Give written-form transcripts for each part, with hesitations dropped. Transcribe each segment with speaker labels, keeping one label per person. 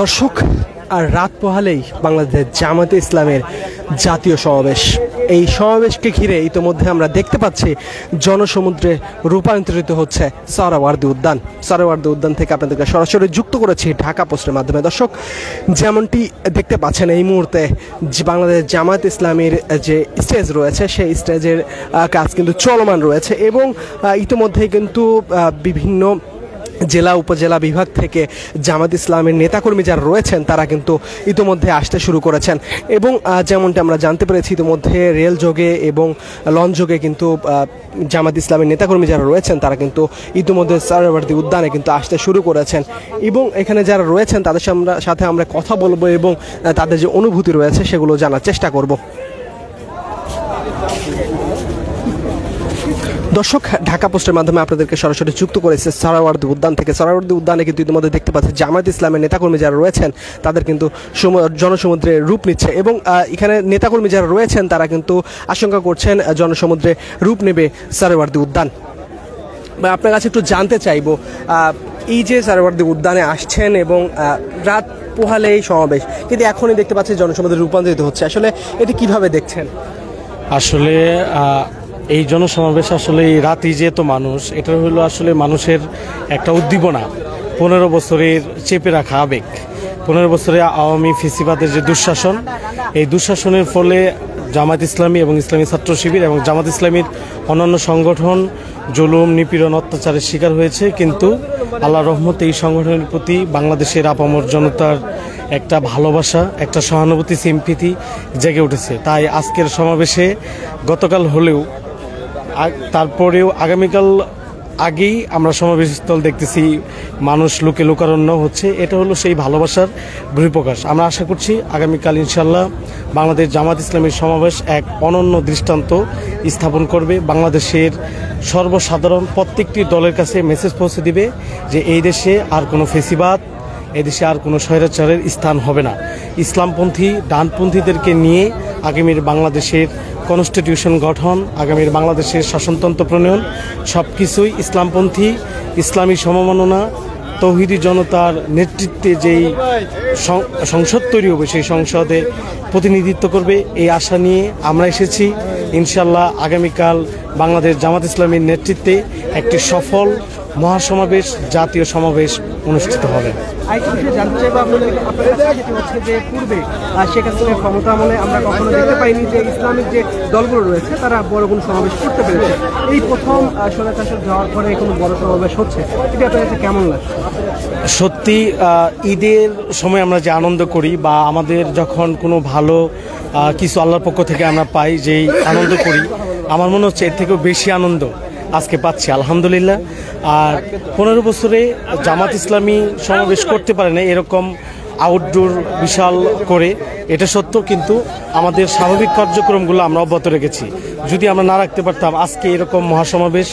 Speaker 1: দর্শক, আর রাত পোহালেই বাংলাদেশের জামাতে ইসলামের জাতীয় সমাবেশ। এই সমাবেশকে ঘিরে ইতিমধ্যে আমরা দেখতে পাচ্ছি জনসমুদ্রে রূপান্তরিত হচ্ছে সোহরাওয়ার্দী উদ্যান। সোহরাওয়ার্দী উদ্যান থেকে আপনাদেরকে সরাসরি যুক্ত করেছি ঢাকা পোস্টের মাধ্যমে। দর্শক, যেমনটি দেখতে পাচ্ছেন এই মুহূর্তে বাংলাদেশ জামাত ইসলামীর যে স্টেজ রয়েছে সেই স্টেজের কাজ কিন্তু চলমান রয়েছে এবং ইতিমধ্যেই কিন্তু বিভিন্ন জেলা উপজেলা বিভাগ থেকে জামাত ইসলামের নেতাকর্মী যারা রয়েছেন তারা কিন্তু ইতিমধ্যে আসতে শুরু করেছেন এবং যেমনটি আমরা জানতে পেরেছি ইতিমধ্যে রেল যোগে এবং লঞ্চ যোগে কিন্তু জামাত ইসলামের নেতাকর্মী যারা রয়েছেন তারা কিন্তু ইতিমধ্যে সোহরাওয়ার্দী উদ্যানে কিন্তু আসতে শুরু করেছেন এবং এখানে যারা রয়েছেন তাদের সাথে আমরা কথা বলবো এবং তাদের যে অনুভূতি রয়েছে সেগুলো জানার চেষ্টা করব। দর্শক, ঢাকা পোস্টের মাধ্যমে আপনাদেরকে সরাসরি যুক্ত করেছে সোহরাওয়ার্দী উদ্যান থেকে। সোহরাওয়ার্দী উদ্যানে কিন্তু ইতিমধ্যে দেখতে পাচ্ছি জামাত ইসলামের নেতাকর্মী যারা রয়েছেন তাদের কিন্তু জনসমুদ্রে রূপ নিচ্ছে এবং এখানে নেতাকর্মী যারা রয়েছেন তারা কিন্তু আশঙ্কা করছেন জনসমুদ্রে রূপ নেবে সোহরাওয়ার্দী উদ্যান। আপনার কাছে একটু জানতে চাইবো, এই যে সোহরাওয়ার্দী উদ্যানে আসছেন এবং রাত পোহালে এই সমাবেশ, কিন্তু এখনই দেখতে পাচ্ছি জনসমুদ্রে রূপান্তরিত হচ্ছে, আসলে এটি কিভাবে দেখছেন?
Speaker 2: আসলে এই জনসমাবেশ আসলে এই রাতই যেহেতু মানুষ, এটা হলো আসলে মানুষের একটা উদ্দীপনা, 15 বছরের চেপে রাখা আবেগ, 15 বছরে আওয়ামী ফেসিবাদের যে দুঃশাসন, এই দুঃশাসনের ফলে জামাত ইসলামী এবং ইসলামী ছাত্র শিবির এবং জামাত ইসলামীর অন্যান্য সংগঠন জুলুম নিপীড়ন অত্যাচারের শিকার হয়েছে। কিন্তু আল্লাহর রহমতে এই সংগঠনের প্রতি বাংলাদেশের আপামর জনতার একটা ভালোবাসা, একটা সহানুভূতি, সিম্পিতি জেগে উঠেছে। তাই আজকের সমাবেশে গতকাল হলেও তারপরেও আগামীকাল আগেই আমরা সমাবেশস্থল দেখতেছি মানুষ লোকে লোকারণ্য হচ্ছে। এটা হলো সেই ভালোবাসার বহিঃপ্রকাশ। আমরা আশা করছি আগামীকাল ইনশাল্লাহ বাংলাদেশ জামাত ইসলামীর সমাবেশ এক অনন্য দৃষ্টান্ত স্থাপন করবে। বাংলাদেশের সর্বসাধারণ প্রত্যেকটি দলের কাছে মেসেজ পৌঁছে দিবে যে এই দেশে আর কোনো ফেসিবাদ, এদেশে আর কোনো স্বৈরাচারের স্থান হবে না। ইসলামপন্থী ডানপন্থীদেরকে নিয়ে আগামীর বাংলাদেশের কনস্টিটিউশন গঠন, আগামীর বাংলাদেশের শাসনতন্ত্র প্রণয়ন সব কিছুই ইসলামপন্থী, ইসলামী সমমাননা, তৌহিদি জনতার নেতৃত্বে যেই সংসদ তৈরি হবে সেই সংসদে প্রতিনিধিত্ব করবে। এই আশা নিয়ে আমরা এসেছি। ইনশাল্লাহ আগামীকাল বাংলাদেশ জামাত ইসলামীর নেতৃত্বে একটি সফল মহাসমাবেশ, জাতীয় সমাবেশ অনুষ্ঠিত হবে।
Speaker 1: পূর্বে শেখ হাসিনার ক্ষমতা আমলে আমরা কখনো দেখতে পাইনি যে ইসলামিক যে দলগুলো রয়েছে তারা বড় কোনো সমাবেশ করতে পেরেছে। এই প্রথম স্বৈরশাসক যাওয়ার পরে কোনো বড় সমাবেশ হচ্ছে, এটা আপনার কাছে কেমন লাগছে?
Speaker 2: সত্যি ঈদের সময় আমরা যে আনন্দ করি বা আমাদের যখন কোনো ভালো কিছু আল্লাহর পক্ষ থেকে আমরা পাই, যেই আনন্দ করি, আমার মনে হচ্ছে এর থেকেও বেশি আনন্দ আজকে পাচ্ছি আলহামদুলিল্লাহ। আর 15 বছরে জামাত ইসলামী সমাবেশ করতে পারে না এরকম আউটডোর বিশাল করে, এটা সত্য, কিন্তু আমাদের স্বাভাবিক কার্যক্রমগুলো আমরা অব্যাহত রেখেছি। যদি আমরা না রাখতে পারতাম আজকে এরকম মহাসমাবেশ,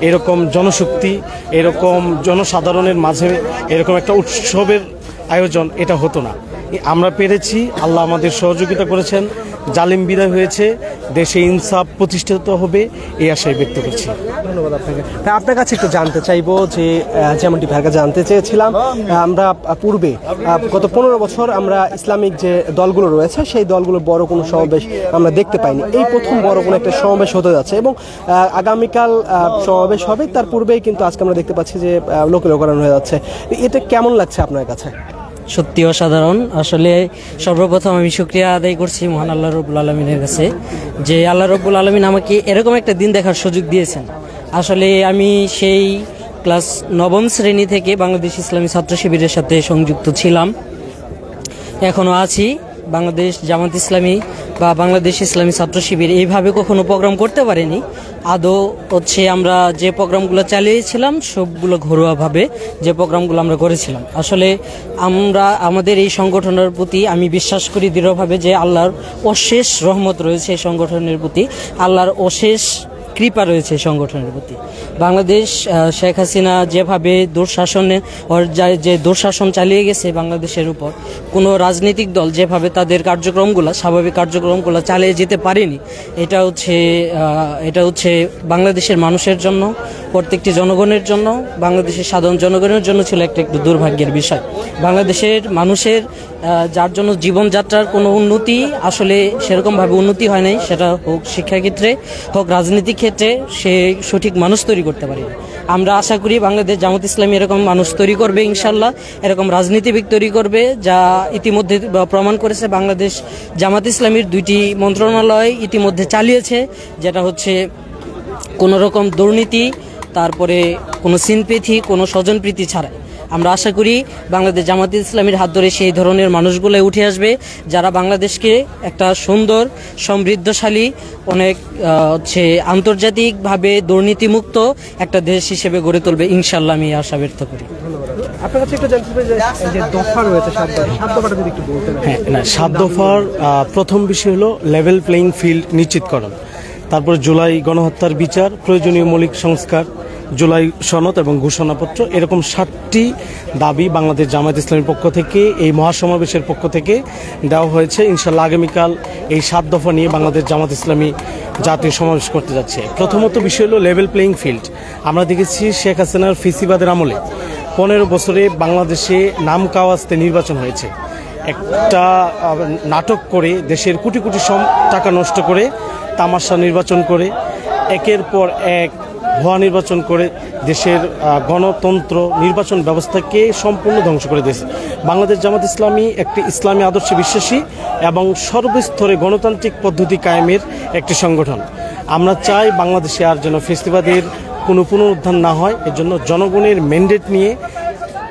Speaker 2: এরকম জনশক্তি, এরকম জনসাধারণের মাঝে এরকম একটা উৎসবের আয়োজন এটা হতো না। আমরা পেরেছি, আল্লাহ আমাদের সহযোগিতা করেছেন, জালিম বিদায় হয়েছে, দেশে ইনসাফ প্রতিষ্ঠিত হবে এই আশায় ব্যক্ত করছি।
Speaker 1: ধন্যবাদ আপনাকে। তা আপনার কাছে একটু জানতে চাইবো যে যেমনটি ভাইকে জানতে চেয়েছিলাম, আমরা পূর্বে গত 15 বছর আমরা ইসলামিক যে দলগুলো রয়েছে সেই দলগুলোর বড় কোনো সমাবেশ আমরা দেখতে পাইনি। এই প্রথম বড় কোনো একটা সমাবেশ হতে যাচ্ছে এবং আগামীকাল সমাবেশ হবে, তার পূর্বেই কিন্তু আজকে আমরা দেখতে পাচ্ছি যে লোকে লোকারণ্য হয়ে যাচ্ছে। এটা কেমন লাগছে আপনার কাছে?
Speaker 3: সত্যি অসাধারণ। আসলে সর্বপ্রথম আমি শুকরিয়া আদায় করছি মহান আল্লাহ রব্বুল আলমিনের কাছে যে আল্লাহ রব্বুল আলমিন আমাকে এরকম একটা দিন দেখার সুযোগ দিয়েছেন। আসলে আমি সেই ক্লাস 9ম শ্রেণী থেকে বাংলাদেশ ইসলামী ছাত্র শিবিরের সাথে সংযুক্ত ছিলাম, এখনও আছি। বাংলাদেশ জামাত ইসলামী বা বাংলাদেশ ইসলামী ছাত্র শিবির এইভাবে কখনো প্রোগ্রাম করতে পারেনি। আদৌ হচ্ছে আমরা যে প্রোগ্রামগুলো চালিয়েছিলাম সবগুলো ঘরোয়াভাবে যে প্রোগ্রামগুলো আমরা করেছিলাম। আসলে আমরা আমাদের এই সংগঠনের প্রতি আমি বিশ্বাস করি দৃঢ়ভাবে যে আল্লাহর অশেষ রহমত রয়েছে এই সংগঠনের প্রতি, আল্লাহর অশেষ কৃপা রয়েছে এই সংগঠনের প্রতি। বাংলাদেশ শেখ হাসিনা যেভাবে যে দুঃশাসন চালিয়ে গেছে বাংলাদেশের উপর, কোনো রাজনৈতিক দল যেভাবে তাদের স্বাভাবিক কার্যক্রমগুলো চালিয়ে যেতে পারেনি, এটা হচ্ছে বাংলাদেশের মানুষের জন্য, প্রত্যেকটি জনগণের জন্য, বাংলাদেশের সাধারণ জনগণের জন্য ছিল একটু দুর্ভাগ্যের বিষয়। বাংলাদেশের মানুষের যার জন্য জীবনযাত্রার কোনো উন্নতি আসলে সেরকমভাবে উন্নতি হয় নাই, সেটা হোক শিক্ষাক্ষেত্রে হোক রাজনীতিক ক্ষেত্রে, সে সঠিক মানুষ তৈরি করতে পারে। আমরা আশা করি বাংলাদেশ জামাত ইসলামী এরকম মানুষ তৈরি করবে ইনশাল্লাহ, এরকম রাজনীতিবিদ তৈরি করবে, যা ইতিমধ্যে প্রমাণ করেছে বাংলাদেশ জামাত ইসলামীর 2টি মন্ত্রণালয় ইতিমধ্যে চালিয়েছে, যেটা হচ্ছে কোনো রকম দুর্নীতি, তারপরে কোনো সিনপ্যাথি, কোনো স্বজনপ্রীতি ছাড়াই। আমরা আশা করি বাংলাদেশ জামাত ইসলামীর হাত ধরে সেই ধরনের মানুষগুলো উঠে আসবে, যারা বাংলাদেশকে একটা সুন্দর, সমৃদ্ধশালী, অনেক আন্তর্জাতিকভাবে দুর্নীতিমুক্ত একটা দেশ হিসেবে গড়ে তুলবে ইনশাল্লাহ, আমি আশা ব্যক্ত করি।
Speaker 1: আপনার কাছে একটু জানতে চাই যে দফা রয়েছে 7 দফাটা যদি একটু বলতেন।
Speaker 2: হ্যাঁ, 7 দফার প্রথম বিষয় হলো লেভেল প্লেইং ফিল্ড নিশ্চিতকরণ, তারপর জুলাই গণহত্যার বিচার, প্রয়োজনীয় মৌলিক সংস্কার, জুলাই সনদ এবং ঘোষণাপত্র, এরকম 7টি দাবি বাংলাদেশ জামায়াত ইসলামীর পক্ষ থেকে, এই মহাসমাবেশের পক্ষ থেকে দেওয়া হয়েছে। ইনশাল্লাহ আগামীকাল এই 7 দফা নিয়ে বাংলাদেশ জামায়াত ইসলামী জাতীয় সমাবেশ করতে যাচ্ছে। প্রথমত বিষয় হলো লেভেল প্লেইং ফিল্ড। আমরা দেখেছি শেখ হাসিনার ফেসিবাদের আমলে 15 বছরে বাংলাদেশে নাম কাওয়াস্তে নির্বাচন হয়েছে। একটা নাটক করে দেশের কোটি কোটি টাকা নষ্ট করে, তামাশা নির্বাচন করে, একের পর এক ভুয়া নির্বাচন করে দেশের গণতন্ত্র নির্বাচন ব্যবস্থাকে সম্পূর্ণ ধ্বংস করে দিয়েছে। বাংলাদেশ জামাত ইসলামী একটি ইসলামী আদর্শে বিশ্বাসী এবং সর্বস্তরে গণতান্ত্রিক পদ্ধতি কায়েমের একটি সংগঠন। আমরা চাই বাংলাদেশে আর যেন ফেসিবাদের কোনো পুনরুদ্ধার না হয়। এর জন্য জনগণের ম্যান্ডেট নিয়ে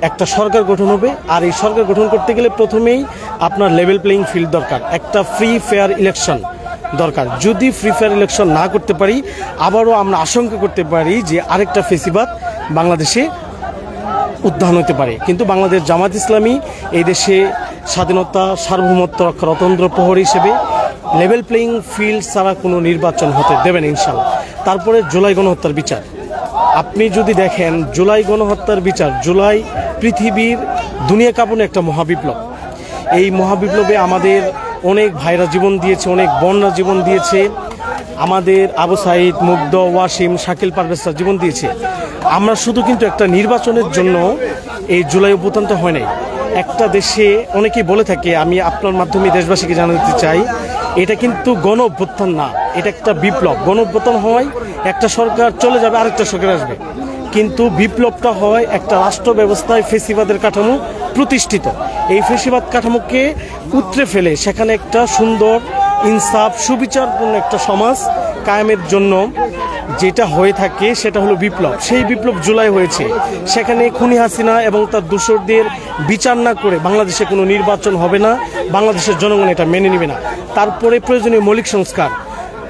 Speaker 2: একটা সরকার গঠন হবে, আর এই সরকার গঠন করতে গেলে প্রথমেই আপনার লেভেল প্লেইং ফিল্ড দরকার, একটা ফ্রি ফেয়ার ইলেকশন দরকার। যদি ফ্রি ফেয়ার ইলেকশন না করতে পারি, আবারও আমরা আশঙ্কা করতে পারি যে আরেকটা ফেসিবাদ বাংলাদেশে উত্থান হতে পারে। কিন্তু বাংলাদেশ জামাত ইসলামী এই দেশে স্বাধীনতা, সার্বভৌমত্ব রক্ষার অতন্ত্র প্রহরী হিসেবে লেভেল প্লেইং ফিল্ড ছাড়া কোনো নির্বাচন হতে দেবেন ইনশাল্লাহ। তারপরে জুলাই গণহত্যার বিচার। আপনি যদি দেখেন জুলাই গণহত্যার বিচার, জুলাই পৃথিবীর দুনিয়া কাঁপানো একটা মহাবিপ্লব। এই মহাবিপ্লবে আমাদের অনেক ভাইরা জীবন দিয়েছে, অনেক বোনরা জীবন দিয়েছে, আমাদের আবু সাইদ, মুগ্ধ, ওয়াসিম, শাকিল, পারভেজরা জীবন দিয়েছে। আমরা শুধু কিন্তু একটা নির্বাচনের জন্য এই জুলাই অভ্যুত্থানটা হয় নাই। একটা দেশে অনেকেই বলে থাকে, আমি আপনার মাধ্যমে দেশবাসীকে জানাতে চাই, এটা কিন্তু গণ অভ্যুত্থান না, এটা একটা বিপ্লব। গণ অভ্যুত্থান হয় একটা সরকার চলে যাবে, আরেকটা সরকার আসবে, কিন্তু বিপ্লবটা হয় একটা রাষ্ট্র ব্যবস্থায় ফেসিবাদের কাঠামো প্রতিষ্ঠিত। এই ফেসিবাদ কাঠামোকে উতরে ফেলে সেখানে একটা সুন্দর, ইনসাফ, সুবিচারপূর্ণ একটা সমাজ কায়েমের জন্য যেটা হয়ে থাকে সেটা হলো বিপ্লব। সেই বিপ্লব জুলাই হয়েছে। সেখানে খুনি হাসিনা এবং তার দোসরদের বিচার না করে বাংলাদেশে কোনো নির্বাচন হবে না, বাংলাদেশের জনগণ এটা মেনে নেবে না। তারপরে প্রয়োজনীয় মৌলিক সংস্কার।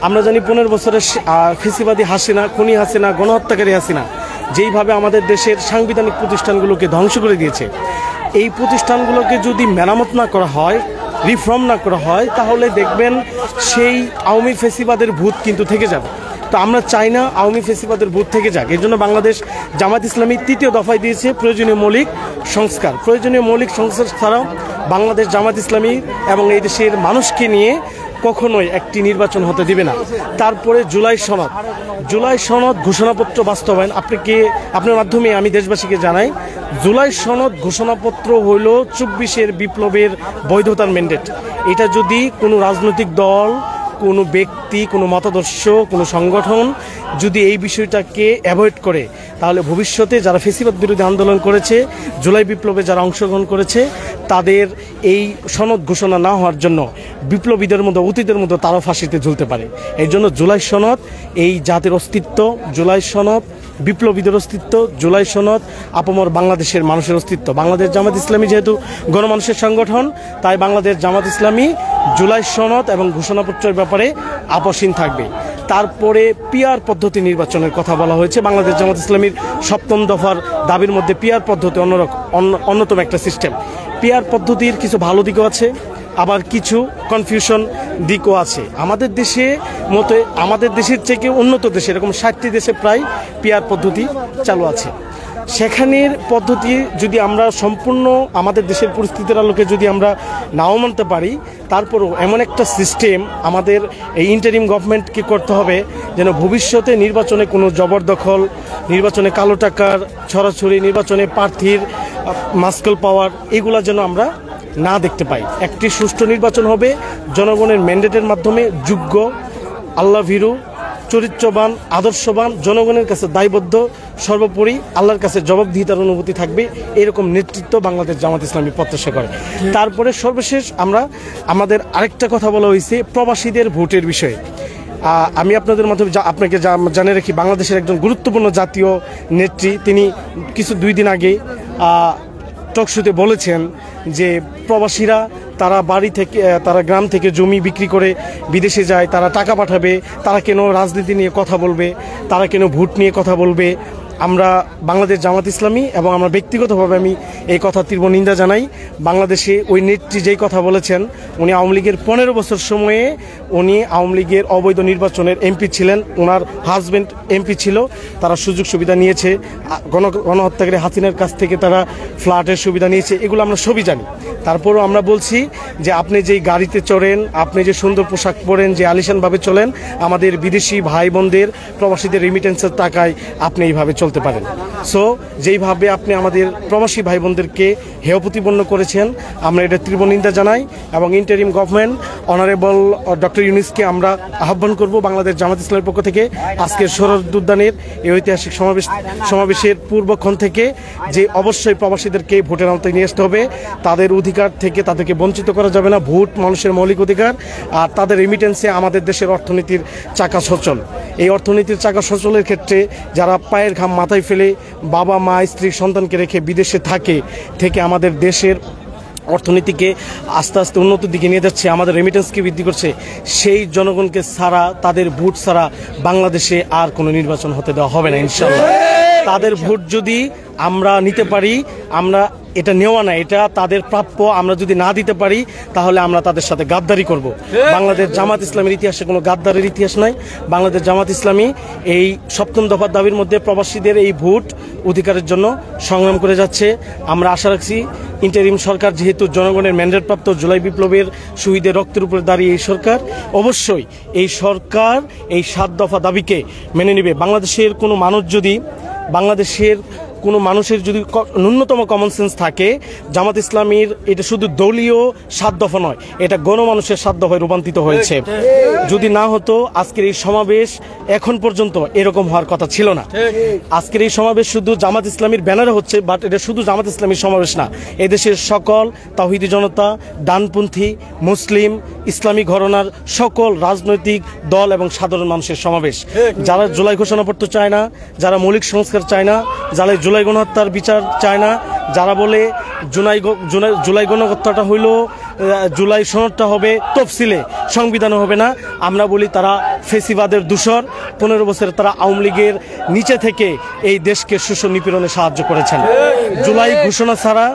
Speaker 2: আমরা জানি 15 বছরের ফেসিবাদী হাসিনা, খুনি হাসিনা, গণহত্যাকারী হাসিনা যেইভাবে আমাদের দেশের সাংবিধানিক প্রতিষ্ঠানগুলোকে ধ্বংস করে দিয়েছে, এই প্রতিষ্ঠানগুলোকে যদি মেরামত না করা হয়, রিফর্ম না করা হয়, তাহলে দেখবেন সেই আওয়ামী ফেসিবাদের ভূত কিন্তু থেকে যাবে। তো আমরা চাই না আওয়ামী ফেসিবাদের ভূত থেকে যাক। এর জন্য বাংলাদেশ জামাত ইসলামী 3য় দফায় দিয়েছে প্রয়োজনীয় মৌলিক সংস্কার। প্রয়োজনীয় মৌলিক সংস্কার ছাড়াও বাংলাদেশ জামাত ইসলামী এবং এই দেশের মানুষকে নিয়ে কখনোই একটি নির্বাচন হতে দিবে না। তারপরে জুলাই সনদ, জুলাই সনদ ঘোষণাপত্র বাস্তবায়ন। আপনার মাধ্যমে আমি দেশবাসীকে জানাই, জুলাই সনদ ঘোষণাপত্র হইল 24-এর বিপ্লবের বৈধতার ম্যান্ডেট। এটা যদি কোনো রাজনৈতিক দল, কোনো ব্যক্তি, কোনো মতাদর্শ, কোনো সংগঠন যদি এই বিষয়টাকে অ্যাভয়েড করে, তাহলে ভবিষ্যতে যারা ফেসিবাদ বিরোধী আন্দোলন করেছে, জুলাই বিপ্লবে যারা অংশগ্রহণ করেছে, তাদের এই সনদ ঘোষণা না হওয়ার জন্য বিপ্লবীদের মতো, অতীতের মতো তারাও ফাঁসিতে ঝুলতে পারে। এই জন্য জুলাই সনদ এই জাতির অস্তিত্ব, জুলাই সনদ বিপ্লবীদের অস্তিত্ব, জুলাই সনদ আপামর বাংলাদেশের মানুষের অস্তিত্ব। বাংলাদেশ জামাত ইসলামী যেহেতু গণমানুষের সংগঠন, তাই বাংলাদেশ জামাত ইসলামী জুলাই সনদ এবং ঘোষণাপত্রের ব্যাপারে আপোষহীন থাকবে। তারপরে পিআর পদ্ধতি নির্বাচনের কথা বলা হয়েছে। বাংলাদেশ জামাত ইসলামীর 7ম দফার দাবির মধ্যে পিআর পদ্ধতি অন্যতম একটা সিস্টেম। পিআর পদ্ধতির কিছু ভালো দিকও আছে, আবার কিছু কনফিউশন দিকও আছে। আমাদের দেশে মতো আমাদের দেশের থেকে উন্নত দেশে এরকম 60টি দেশে প্রায় পিআর পদ্ধতি চালু আছে। সেখানের পদ্ধতি যদি আমরা সম্পূর্ণ আমাদের দেশের পরিস্থিতির আলোকে যদি আমরা নাও মানতে পারি, তারপরেও এমন একটা সিস্টেম আমাদের এই ইন্টারিম গভর্নমেন্টকে করতে হবে যেন ভবিষ্যতে নির্বাচনে কোনো জবরদখল, নির্বাচনে কালো টাকার ছড়াছড়ি, নির্বাচনে প্রার্থীর মাস্কল পাওয়ার, এগুলা যেন আমরা না দেখতে পাই। একটি সুষ্ঠু নির্বাচন হবে জনগণের ম্যান্ডেটের মাধ্যমে, যোগ্য, আল্লাভীরু, চরিত্রবান, আদর্শবান, জনগণের কাছে দায়বদ্ধ, সর্বোপরি আল্লাহর কাছে জবাবদিহিতার অনুভূতি থাকবে, এরকম নেতৃত্ব বাংলাদেশ জামাত ইসলামী প্রত্যাশা করে। তারপরে সর্বশেষ আমাদের আরেকটা কথা বলা হয়েছে প্রবাসীদের ভোটের বিষয়ে। আমি আপনাদের মাধ্যমে আপনাকে জানিয়ে রাখি, বাংলাদেশের একজন গুরুত্বপূর্ণ জাতীয় নেত্রী, তিনি 2 দিন আগে টকশোতে বলেছেন যে প্রবাসীরা তারা বাড়ি থেকে, তারা গ্রাম থেকে জমি বিক্রি করে বিদেশে যায়, তারা টাকা পাঠাবে, তারা কেন রাজনীতি নিয়ে কথা বলবে, তারা কেন ভোট নিয়ে কথা বলবে। আমরা বাংলাদেশ জামাত ইসলামী এবং আমরা ব্যক্তিগতভাবে আমি এই কথা তীব্র নিন্দা জানাই। বাংলাদেশে ওই নেত্রী যেই কথা বলেছেন, উনি আওয়ামী লীগের 15 বছর সময়ে উনি আওয়ামী লীগের অবৈধ নির্বাচনের এমপি ছিলেন, ওনার হাজব্যান্ড এমপি ছিল, তারা সুযোগ সুবিধা নিয়েছে, গণহত্যাকারী হাসিনার কাছ থেকে তারা ফ্ল্যাটের সুবিধা নিয়েছে, এগুলো আমরা সবই জানি। তারপরও আমরা বলছি যে আপনি যেই গাড়িতে চড়েন, আপনি যে সুন্দর পোশাক পরেন, যে আলিশানভাবে চলেন, আমাদের বিদেশি ভাই বোনদের, প্রবাসীদের রেমিটেন্সের টাকায় আপনি এইভাবে চলতে পারেন। সো যেইভাবে আপনি আমাদের প্রবাসী ভাই বোনদেরকে হেয় প্রতিপন্ন করেছেন, আমরা এটা তীব্র নিন্দা জানাই এবং ইন্টারিম গভর্নমেন্ট অনারেবল ডক্টর ইউনূসকে আমরা আহ্বান করব বাংলাদেশ জামাত ইসলামের পক্ষ থেকে আজকের শরৎ উদ্যানের এই ঐতিহাসিক সমাবেশের পূর্বক্ষণ থেকে যে অবশ্যই প্রবাসীদেরকে ভোটের আওতায় নিয়ে আসতে হবে, তাদের অধিকার থেকে তাদেরকে বঞ্চিত করা যাবে না। ভোট মানুষের মৌলিক অধিকার, আর তাদের রেমিটেন্সে আমাদের দেশের অর্থনীতির চাকা সচল। এই অর্থনীতির চাকা সচলের ক্ষেত্রে যারা পায়ের ঘাম মাথায় ফেলে বাবা মা স্ত্রী সন্তানকে রেখে বিদেশে থেকে আমাদের দেশের অর্থনীতিকে আস্তে আস্তে উন্নতির দিকে নিয়ে যাচ্ছে, আমাদের রেমিটেন্সকে বৃদ্ধি করছে, সেই জনগণকে ছাড়া, তাদের ভোট ছাড়া বাংলাদেশে আর কোনো নির্বাচন হতে দেওয়া হবে না ইনশাআল্লাহ। তাদের ভোট যদি আমরা নিতে পারি, আমরা এটা নেওয়া না, এটা তাদের প্রাপ্য, আমরা যদি না দিতে পারি তাহলে আমরা তাদের সাথে গাদ্দারি করব। বাংলাদেশ জামাত ইসলামের ইতিহাসে কোনো গাদ্দারের ইতিহাস নাই। বাংলাদেশ জামাত ইসলামী এই 7ম দফার দাবির মধ্যে প্রবাসীদের এই ভোট অধিকারের জন্য সংগ্রাম করে যাচ্ছে। আমরা আশা রাখছি ইন্টারিম সরকার, যেহেতু জনগণের ম্যান্ডেটপ্রাপ্ত, জুলাই বিপ্লবের শহীদের রক্তের উপরে দাঁড়িয়ে এই সরকার, অবশ্যই এই সরকার এই 7 দফা দাবিকে মেনে নেবে। বাংলাদেশের কোনো মানুষের যদি ন্যূনতম কমন সেন্স থাকে, জামাত ইসলামীর এটা শুধু দলীয় 7 দফা নয়, এটা গণমানুষের 7 দফায় রূপান্তরিত হয়েছে। যদি না হতো আজকের এই সমাবেশ এখন পর্যন্ত এরকম হওয়ার কথা ছিল না। আজকের এই সমাবেশ শুধু জামাত ইসলামীর ব্যানারে হচ্ছে, বাট এটা শুধু জামাত ইসলামীর সমাবেশ না, এদেশের সকল তাওহীদি জনতা, ডানপন্থী, মুসলিম, ইসলামী ঘরানার সকল রাজনৈতিক দল এবং সাধারণ মানুষের সমাবেশ। যারা জুলাই ঘোষণাপত্র চায় না, যারা মৌলিক সংস্কার চায় না, যারা জুলাই গণহত্যার বিচার চায় না, যারা বলে জুলাই গণহত্যাটা হইল, জুলাই সনদটা হবে তফসিলে, সংবিধানে হবে না, আমরা বলি তারা ফেসিবাদের দূষর। 15 বছরে তারা আওয়ামী লীগের নিচে থেকে এই দেশকে শোষণ নিপীড়নে সাহায্য করেছেন। জুলাই ঘোষণা ছাড়া,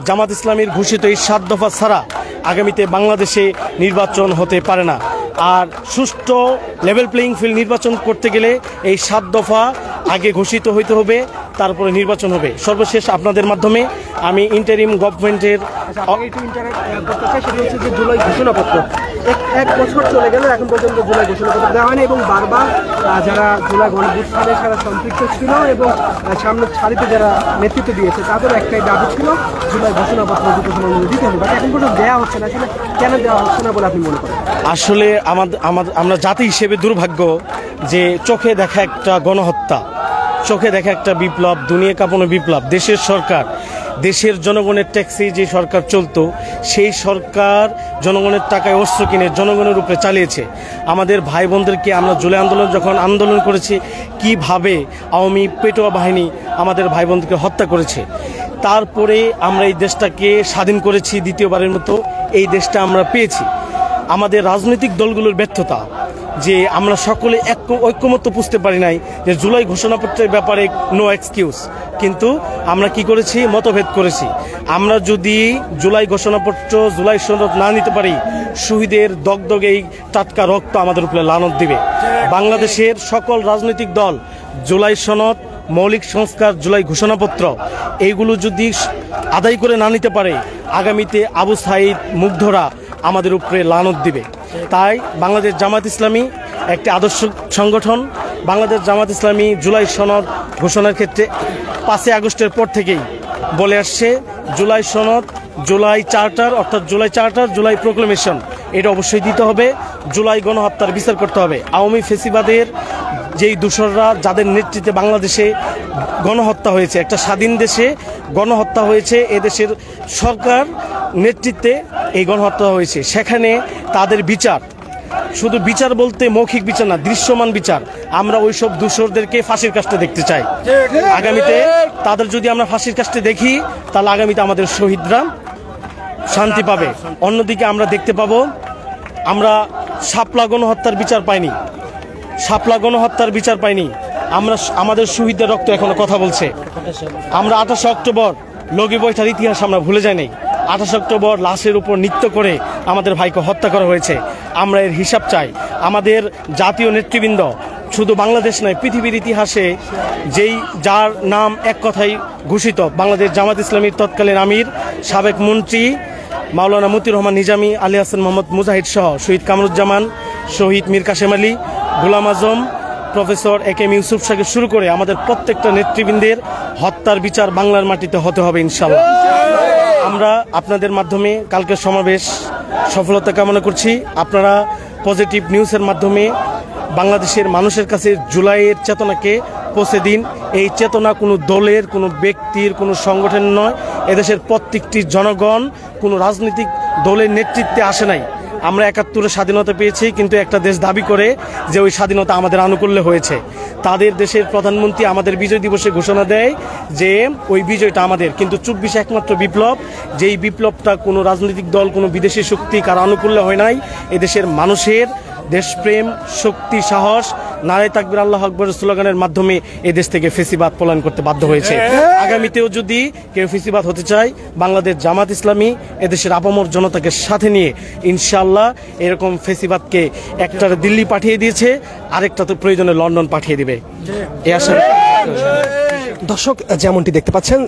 Speaker 2: জামাত ইসলামীর ঘোষিত এই 7 দফা ছাড়া আগামীতে বাংলাদেশে নির্বাচন হতে পারে না। আর সুষ্ঠু লেভেল প্লেইং ফিল্ড নির্বাচন করতে গেলে এই 7 দফা আগে ঘোষিত হইতে হবে, তারপরে নির্বাচন হবে। সর্বশেষ আপনাদের মাধ্যমে আমি ইন্টারিম গভর্নমেন্টের
Speaker 1: জুলাই ঘোষণাপত্র 1 বছর চলে গেল, এখন পর্যন্ত জুলাই ঘোষণাপত্র দেওয়া হয়নি এবং বারবার যারা জুলাই গণঅভ্যুত্থানের সাথে সম্পৃক্ত ছিল এবং সামনের সারিতে যারা নেতৃত্ব দিয়েছে তাদের একটাই দাবি ছিল জুলাই ঘোষণাপত্র দিতে হবে, বাট এখন পর্যন্ত দেওয়া হচ্ছে না। আসলে কেন দেওয়া হচ্ছে না বলে আপনি মনে করেন?
Speaker 2: আসলে আমরা জাতি হিসেবে দুর্ভাগ্য যে চোখে দেখা একটা গণহত্যা, চোখে দেখা একটা বিপ্লব, দুনিয়া কাঁপানো বিপ্লব, দেশের সরকার, দেশের জনগণের ট্যাক্সে যে সরকার চলতো, সেই সরকার জনগণের টাকায় অস্ত্র কিনে জনগণের উপরে চালিয়েছে। আমাদের ভাই বোনদেরকে আমরা জুলাই আন্দোলন যখন আন্দোলন করেছি, কিভাবে আওয়ামী পেটোয়া বাহিনী আমাদের ভাই বোনদেরকে হত্যা করেছে। তারপরে আমরা এই দেশটাকে স্বাধীন করেছি, দ্বিতীয়বারের মতো এই দেশটা আমরা পেয়েছি। আমাদের রাজনৈতিক দলগুলোর ব্যর্থতা, যে আমরা সকলে ঐক্যমত্য বুঝতে পারি নাই যে জুলাই ঘোষণাপত্রের ব্যাপারে নো এক্সকিউজ, কিন্তু আমরা কি করেছি, মতভেদ করেছি। আমরা যদি জুলাই ঘোষণাপত্র, জুলাই সনদ না নিতে পারি, শহীদের দগদগে এই টাটকা রক্ত আমাদের উপরে লানত দিবে। বাংলাদেশের সকল রাজনৈতিক দল জুলাই সনদ, মৌলিক সংস্কার, জুলাই ঘোষণাপত্র এইগুলো যদি আদায় করে না নিতে পারে, আগামীতে আবু সাঈদ, মুগ্ধরা আমাদের উপরে লানত দিবে। তাই বাংলাদেশ জামাত ইসলামী একটি আদর্শ সংগঠন। বাংলাদেশ জামাত ইসলামী জুলাই সনদ ঘোষণার ক্ষেত্রে 5 আগস্টের পর থেকেই বলে আসছে, জুলাই সনদ, জুলাই চার্টার, অর্থাৎ জুলাই চার্টার, জুলাই প্রোক্লেমেশন এটা অবশ্যই দিতে হবে। জুলাই গণহত্যার বিচার করতে হবে। আওয়ামী ফেসিবাদের যেই দূষররা, যাদের নেতৃত্বে বাংলাদেশে গণহত্যা হয়েছে, একটা স্বাধীন দেশে গণহত্যা হয়েছে, এদেশের সরকার নেতৃত্বে এই গণহত্যা হয়েছে, সেখানে তাদের বিচার, শুধু বিচার বলতে মৌখিক বিচার না, দৃশ্যমান বিচার। আমরা ওইসব দূষরদেরকে ফাঁসির কাস্টে দেখতে চাই। আগামীতে তাদের যদি আমরা ফাঁসির কাস্টে দেখি, তাহলে আগামীতে আমাদের শহীদরা শান্তি পাবে। অন্যদিকে আমরা দেখতে পাবো, আমরা শাপলা গণহত্যার বিচার পাইনি, শাপলা গণহত্যার বিচার পাইনি। আমরা আমাদের শহীদদের রক্ত এখনো কথা বলছে। আমরা 28 অক্টোবর লগি বৈঠার ইতিহাস আমরা ভুলে যাইনি। 28 অক্টোবর লাশের উপর নৃত্য করে আমাদের ভাইকে হত্যা করা হয়েছে। আমরা এর হিসাব চাই। আমাদের জাতীয় নেতৃবৃন্দ শুধু বাংলাদেশ নয়, পৃথিবীর ইতিহাসে যার নাম এক কথাই ঘোষিত, বাংলাদেশ জামাত ইসলামীর তৎকালীন আমির, সাবেক মন্ত্রী মাওলানা মতিউর রহমান নিজামী, আলী হাসান মোহাম্মদ মুজাহিদ সহ শহীদ কামরুজ্জামান, শহীদ মীর কাসেম আলী, গোলাম আজম, প্রফেসর একেএম ইউসুফ শাহকে শুরু করে আমাদের প্রত্যেকটা নেতৃবৃন্দের হত্যার বিচার বাংলার মাটিতে হতে হবে ইনশাআল্লাহ। আমরা আপনাদের মাধ্যমে কালকের সমাবেশ সফলতা কামনা করছি। আপনারা পজিটিভ নিউজের মাধ্যমে বাংলাদেশের মানুষের কাছে জুলাইয়ের চেতনাকে পৌঁছে দিন। এই চেতনা কোনো দলের, কোনো ব্যক্তির, কোনো সংগঠন নয়। এদেশের প্রত্যেকটি জনগণ কোনো রাজনৈতিক দলের নেতৃত্বে আসে নাই। আমরা 71-এ স্বাধীনতা পেয়েছি, কিন্তু একটা দেশ দাবি করে যে ওই স্বাধীনতা আমাদের আনুকূল্যে হয়েছে। তাদের দেশের প্রধানমন্ত্রী আমাদের বিজয় দিবসে ঘোষণা দেয় যে ওই বিজয়টা আমাদের, কিন্তু 24 একমাত্র বিপ্লব, যেই বিপ্লবটা কোনো রাজনৈতিক দল, কোনো বিদেশি শক্তি কার আনুকূল্যে হয় নাই। এদেশের মানুষের দেশপ্রেম, শক্তি, সাহস, নারায়ে তাকবীর, আল্লাহু আকবরের স্লোগানের মাধ্যমে এই দেশ থেকে ফেসিবাদ পলায়ন করতে বাধ্য হয়েছে। আগামীতেও যদি কেউ ফেসিবাদ হতে চায়, বাংলাদেশ জামাত ইসলামী এদেশের আপামর জনতাকে সাথে নিয়ে ইনশাআল্লাহ এরকম ফেসিবাদকে একটারে দিল্লি পাঠিয়ে দিয়েছে, আরেকটা তো প্রয়োজনে লন্ডন পাঠিয়ে দিবে। এই আশা।
Speaker 1: দর্শক, যেমনটি দেখতে পাচ্ছেন,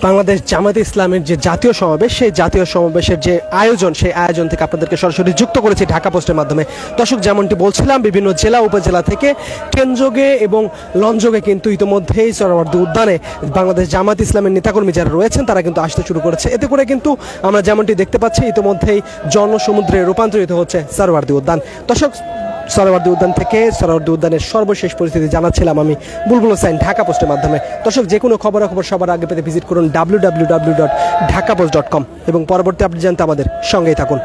Speaker 1: বাংলাদেশ জামাতে ইসলামের যে জাতীয় সমাবেশ, সেই জাতীয় সমাবেশের যে আয়োজন, সেই আয়োজন থেকে আপনাদেরকে সরাসরি যুক্ত করেছি ঢাকা পোস্টের মাধ্যমে। দর্শক, যেমনটি বলছিলাম, বিভিন্ন জেলা উপজেলা থেকে ট্রেনযোগে এবং লঞ্চযোগে কিন্তু ইতিমধ্যেই সোহরাওয়ার্দী উদ্যানে বাংলাদেশ জামাত ইসলামের নেতাকর্মী যারা রয়েছেন তারা কিন্তু আসতে শুরু করেছে। এতে করে কিন্তু আমরা যেমনটি দেখতে পাচ্ছি, ইতিমধ্যেই জনসমুদ্রে রূপান্তরিত হচ্ছে সোহরাওয়ার্দী উদ্যান। দর্শক, সোহরাওয়ার্দী উদ্যান থেকে সোহরাওয়ার্দী উদ্যানের সর্বশেষ পরিস্থিতি জানাচ্ছিলাম আমি বুলবুল হোসেন ঢাকা পোস্টের মাধ্যমে। দর্শক, যে কোনো খবরাখবর সবার আগে পেতে ভিজিট করুন www.dhakapost.com এবং পরবর্তী আপডেট জানতে আমাদের সঙ্গেই থাকুন।